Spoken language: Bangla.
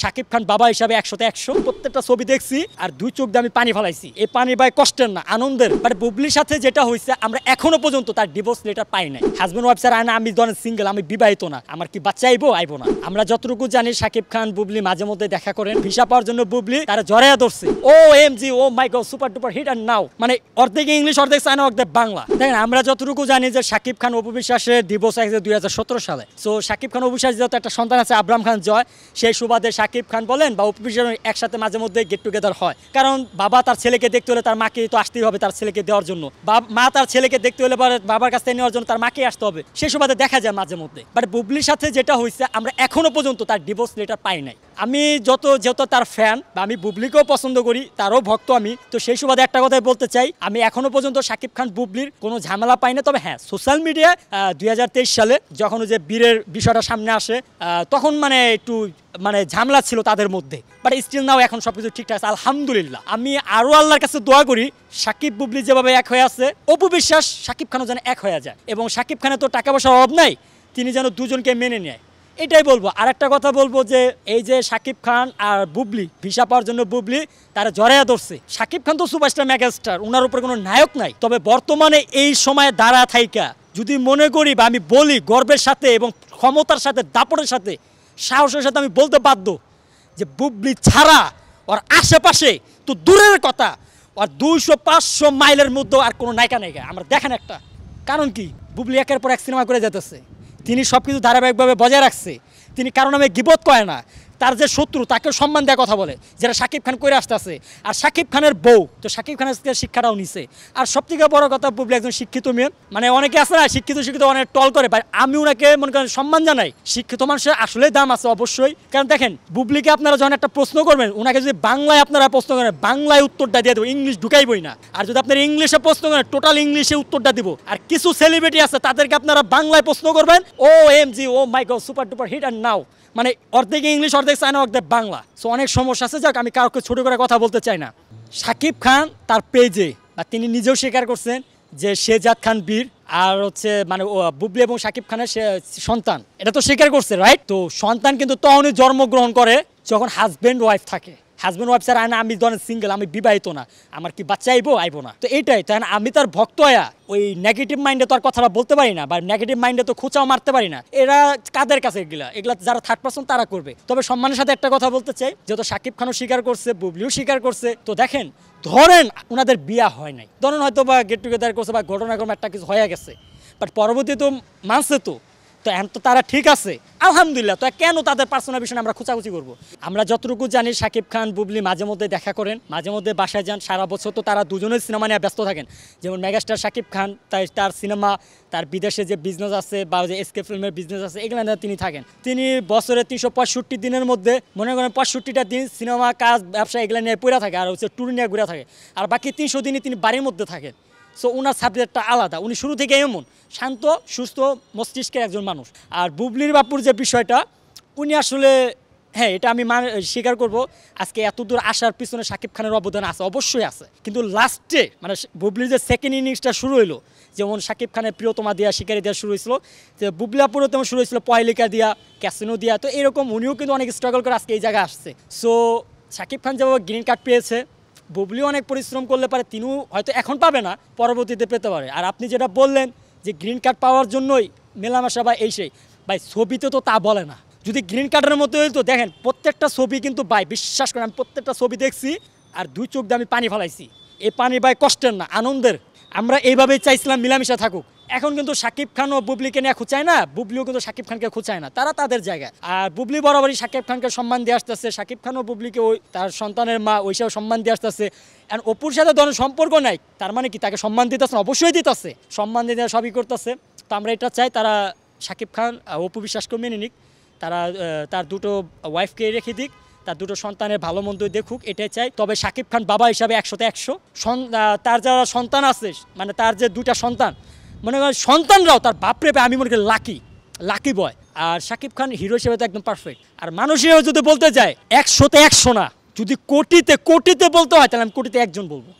শাকিব খান বাবা হিসাবে 100তে 100 প্রত্যেকটা ছবি দেখছি আর দুই চোখ দিয়ে আমি পানি ফেলাইছি। এই পানি ভাই কষ্টের না, আনন্দের। বাট বুবলির সাথে যেটা হয়েছে আমরা এখনো পর্যন্ত তার ডিভোর্স লেটার পাই নাই। হাজবেন্ড ওয়াইফ স্যার আয়না, আমি ধরেন সিঙ্গেল, আমি বিবাহিত না, আমার কি বাচ্চা আইবো না। আমরা যতটুকু জানি শাকিব খান বুবলি মাঝে মধ্যে দেখা করেন, ভিসা পাওয়ার জন্য বুবলি তারা জড়াইয়া ধরছে। O MG, oh my God, super duper hit and now, মানে অর্ধেক ইংলিশ অর্ধেক চায়না অর্ধেক বাংলা। দেখেন আমরা যতটুকু জানি যে শাকিব খান অপু বিশ্বাসের ডিভোর্স হয়েছে 2017 সালে। সো শাকিব খান অপু বিশ্বাস যেহেতু একটা সন্তান আছে আব্রাহাম খান জয়, সেই সুবাদে শাকিব খান বলেন বা অপু বিশ্বাস একসাথে মাঝে মধ্যে গেট টুগেদার হয়। কারণ বাবা তার ছেলেকে দেখতে হলে তার মাকে তো আসতেই হবে তার ছেলেকে দেওয়ার জন্য, মা তার ছেলেকে দেখতে হলে বাবার কাছ থেকে নেওয়ার জন্য তার মাকে আসতে হবে, সেই সুবাদে দেখা যায় মাঝে মধ্যে। বাট বুবলির সাথে যেটা হয়েছে আমরা এখনো পর্যন্ত তার ডিভোর্স লেটার পাই নাই। আমি যেহেতু তার ফ্যান বা আমি বুবলিকেও পছন্দ করি, তারও ভক্ত আমি, তো সেই সুবাদে একটা কথাই বলতে চাই, আমি এখনো পর্যন্ত শাকিব খান বুবলির কোনো ঝামেলা পাই না। তবে হ্যাঁ, সোশ্যাল মিডিয়ায় 2023 সালে যখন যে বীরের বিষয়টা সামনে আসে তখন মানে একটু ঝামেলা ছিল তাদের মধ্যে। বাট স্টিল নাও এখন সবকিছু ঠিকঠাক আছে আলহামদুলিল্লাহ। আমি আরো আল্লাহর কাছে দোয়া করি শাকিব বুবলি যেভাবে এক হয়ে আছে, অপু বিশ্বাস শাকিব খানও যেন এক হয়ে যায়, এবং শাকিব খানের তো টাকা পয়সার অভাব নাই, তিনি যেন দুজনকে মেনে নেয়, এটাই বলবো। আর একটা কথা বলবো যে এই যে শাকিব খান আর বুবলি ভিসা পাওয়ার জন্য বুবলি তারা জড়াইয়া ধরছে। শাকিব খান তো সুপারস্টার মেগাস্টার, ওনার উপরে কোনো নায়ক নাই। তবে বর্তমানে এই সময়ে দাঁড়া থাইকা যদি মনে করি বা আমি বলি গর্বের সাথে এবং ক্ষমতার সাথে দাপটের সাথে সাহসের সাথে আমি বলতে বাধ্য যে বুবলি ছাড়া ওর আশেপাশে তো দূরের কথা, আর 200-500 মাইলের মধ্যেও আর কোনো নায়িকা আমরা দেখেন একটা। কারণ কি, বুবলি একের পর এক সিনেমা করে যেতেছে, তিনি সব কিছু ধারাবাহিকভাবে বজায় রাখছে, তিনি কারণ নামে গিবত করে না, তার যে শত্রু তাকে সম্মান দেওয়ার কথা বলে, যেটা শাকিব খান করে আসতেছে। আর শাকিব খানের বউ তো শাকিব খানের শিক্ষাটাও নিছে। আর সব থেকে বড় কথা, বুবলি একজন শিক্ষিত মেয়ে, মানে অনেকে আছে না শিক্ষিত অনেক টল করে, আমি ওনাকে মনে করেন সম্মান জানাই। শিক্ষিত মানুষের আসলে দাম আছে অবশ্যই। কারণ দেখেন বুবলিকে আপনারা যখন একটা প্রশ্ন করবেন, ওনাকে যদি বাংলায় আপনারা প্রশ্ন করেন, বাংলায় উত্তরটা দিয়ে দেবো, ইংলিশ ঢুকাইবই না। আর যদি আপনার ইংলিশে প্রশ্ন করেন, টোটাল ইংলিশে উত্তরটা দিব। আর কিছু সেলিব্রিটি আছে তাদেরকে আপনারা বাংলায় প্রশ্ন করবেন, O MG, oh my God, super duper hit and now, মানে অর্ধেক ইংলিশ অর্ধেক চায়না অর্ধেক বাংলা। সো অনেক সমস্যা আছে, যাক আমি কাউকে ছোট করে কথা বলতে চাই না। শাকিব খান তার পেজে বা তিনি নিজেও স্বীকার করছেন যে শেহজাদ খান বীর আর হচ্ছে বুবলি এবং শাকিব খানের সন্তান, এটা তো স্বীকার করছে, রাইট? তো সন্তান কিন্তু তখনই জন্মগ্রহণ করে যখন হাজব্যান্ড ওয়াইফ থাকে। হাজব্যান্ড ওয়াইফ স্যার আয়না, আমি ধরেন সিঙ্গেল, আমি বিবাহিত না, আমার কি বাচ্চা আইবো না। তো এইটাই তাই আমি তার ভক্ত হয়া ওই নেগেটিভ মাইন্ডে তো আর কথাটা বলতে পারি না, বা নেগেটিভ মাইন্ডে তো খোঁচাও মারতে পারি না। এরা কাদের কাছে এগুলা যারা থার্ড পার্সন তারা করবে। তবে সম্মানের সাথে একটা কথা বলতে চাই, যেহেতু শাকিব খানও স্বীকার করছে, বুবলিও স্বীকার করছে, তো দেখেন ধরেন ওনাদের বিয়া হয় নাই, ধরেন হয়তো বা গেট টুগেদার করছে বা ঘটনাক্রমে একটা কিছু হয়ে গেছে, বাট পরবর্তী তো মানছে তো এখন তো তারা ঠিক আছে আলহামদুলিল্লাহ। তো কেন তাদের পার্সোনাল বিষয়ে আমরা খোঁচাখুচি করবো? আমরা যতটুকু জানি শাকিব খান বুবলি মাঝে মধ্যে দেখা করেন, মাঝে মধ্যে বাসায় যান, সারা বছর তো তারা দুজনের সিনেমা নিয়ে ব্যস্ত থাকেন। যেমন মেগাস্টার শাকিব খান তার সিনেমা, তার বিদেশে যে বিজনেস আছে বা যে এসকে ফিল্মের বিজনেস আছে, এগুলো নিয়ে তিনি থাকেন। তিনি বছরে 365 দিনের মধ্যে মনে করেন 65টা দিন সিনেমা কাজ ব্যবসা এগুলো নিয়ে পড়ে থাকে, আর হচ্ছে ট্যুর নিয়ে ঘুরে থাকে, আর বাকি 300 দিনই তিনি বাড়ির মধ্যে থাকেন। সো ওনার সাবজেক্টটা আলাদা, উনি শুরু থেকে এমন শান্ত সুস্থ মস্তিষ্কের একজন মানুষ। আর বুবলির বাপুর যে বিষয়টা, উনি আসলে হ্যাঁ, এটা আমি স্বীকার করব, আজকে এত দূর আসার পিছনে শাকিব খানের অবদান আছে, অবশ্যই আছে। কিন্তু লাস্টে বুবলির যে সেকেন্ড ইনিংসটা শুরু হলো, যেমন শাকিব খানের প্রিয়তমা দিয়া, শিকারি দিয়া শুরু হয়েছিল, যে বুবলি আপুরও তেমন শুরু হয়েছিল পয়লিকা দিয়া, ক্যাসিনো দিয়া। তো এরকম উনিও কিন্তু অনেক স্ট্রাগল করে আজকে এই জায়গায় আসছে। সো শাকিব খান যেভাবে গ্রিন কার্ড পেয়েছে, বুবলিও অনেক পরিশ্রম করলে পারে, তিনিও হয়তো এখন পাবে না, পরবর্তীতে পেতে পারে। আর আপনি যেটা বললেন যে গ্রিন কার্ড পাওয়ার জন্যই মেলামেশা বা সেই ভাই, ছবিতে তো তা বলে না। যদি গ্রিন কার্ডের মতো হইতো, দেখেন প্রত্যেকটা ছবি কিন্তু ভাই বিশ্বাস করেন আমি প্রত্যেকটা ছবি দেখছি আর দুই চোখ দিয়ে আমি পানি ফেলাইছি। এই পানি ভাই কষ্টের না, আনন্দের। আমরা এইভাবেই চাইছিলাম মিলামিশা থাকুক। এখন কিন্তু শাকিব খান ও বুবলিকে নিয়ে খুঁচায় না, বুবলিও কিন্তু শাকিব খানকে খুঁচায় না, তারা তাদের জায়গায়। আর বুবলি বরাবরই শাকিব খানকে সম্মান দিয়ে আসতেছে, শাকিব খানও বুবলিকে ওই তার সন্তানের মা ওইসব সম্মান দিয়ে আসতেছে। আর অপুর সাথে ধরনের সম্পর্ক নাই, তার মানে কি তাকে সম্মান দিতেছে না? অবশ্যই দিতেছে, সম্মান দিতে সবই করতেছে। তো আমরা এটা চাই তারা শাকিব খান অপু বিশ্বাসকে মেনে নিক, তারা তার দুটো ওয়াইফকে রেখে দিক, তার দুটো সন্তানের ভালো মন্দ দেখুক, এটাই চাই। তবে শাকিব খান বাবা হিসাবে 100তে 100, তার যারা সন্তান আছে, মানে তার যে দুটা সন্তান, মনে করেন সন্তানরাও তার বাপরে আমি মনে করি লাকি বয়। আর শাকিব খান হিরো হিসেবে তো একদম পারফেক্ট। আর মানুষেরও যদি বলতে যায় 100তে 100 না, যদি কোটিতে বলতে হয় তাহলে আমি কোটিতে একজন বলবো।